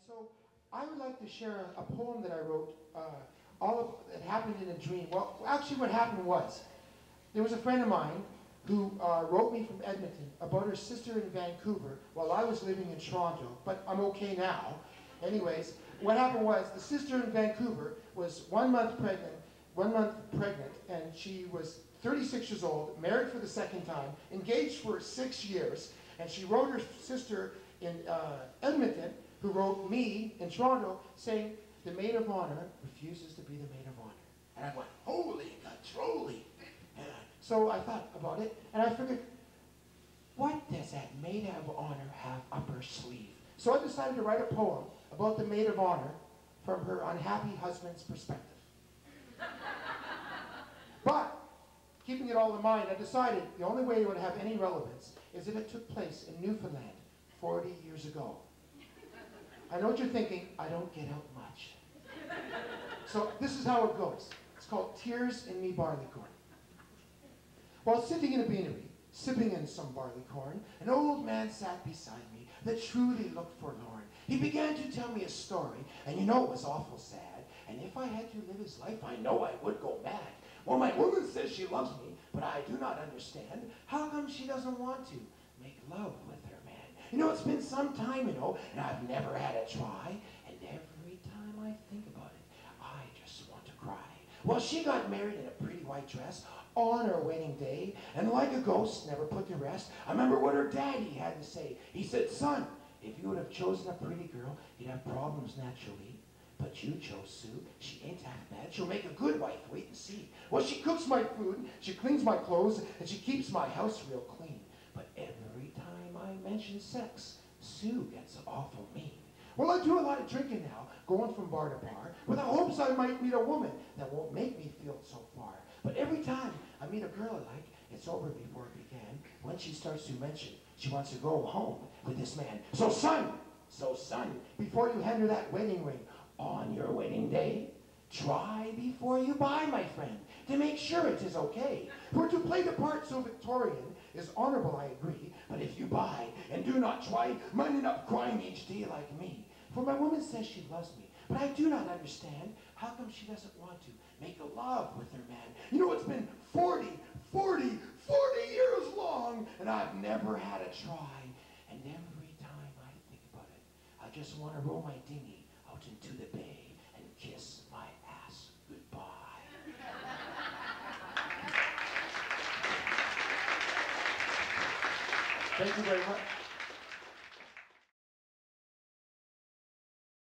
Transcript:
so I would like to share a poem that I wrote, that happened in a dream. Well, actually what happened was, there was a friend of mine who wrote me from Edmonton about her sister in Vancouver while I was living in Toronto, but I'm okay now. Anyways, what happened was the sister in Vancouver was 1 month pregnant, and she was 36 years old, married for the second time, engaged for 6 years, and she wrote her sister in Edmonton, who wrote me in Toronto, saying, the maid of honor refuses to be the maid of honor. And I went, holy catrolly. So I thought about it, and I figured, what does that maid of honor have up her sleeve? So I decided to write a poem about the maid of honor from her unhappy husband's perspective. But, keeping it all in mind, I decided the only way it would have any relevance is if it took place in Newfoundland 40 years ago. I know what you're thinking, I don't get out much. So this is how it goes. It's called Tears in Me Barleycorn. While sitting in a beanery, sipping in some barley corn, an old man sat beside me that truly looked forlorn. He began to tell me a story, and you know it was awful sad. And if I had to live his life, I know I would go mad. Well, my woman says she loves me, but I do not understand. How come she doesn't want to make love with her man? You know, it's been some time, you know, and I've never had a try. And every time I think about it, I just want to cry. Well, she got married in a pretty white dress on her wedding day, and like a ghost, never put to rest. I remember what her daddy had to say. He said, son, if you would have chosen a pretty girl, you'd have problems naturally. But you chose Sue. She ain't half bad. She'll make a good wife. Wait and see. Well, she cooks my food, she cleans my clothes, and she keeps my house real clean. But every time I mention sex, Sue gets awful mean. Well, I do a lot of drinking now, going from bar to bar, with the hopes I might meet a woman that won't make me feel so far. But every time I meet a girl I like, it's over before it began. When she starts to mention she wants to go home with this man. So son, before you hand her that wedding ring on your wedding day, try before you buy, my friend, to make sure it is okay. For to play the part so Victorian is honorable, I agree, but if you buy and do not try, might end up crying each day like me. For my woman says she loves me, but I do not understand how come she doesn't want to make a love with her man. You know, it's been 40 years long, and I've never had a try. And every time I think about it, I just want to roll my dinghy out into the bay and kiss my ass goodbye. Thank you very much.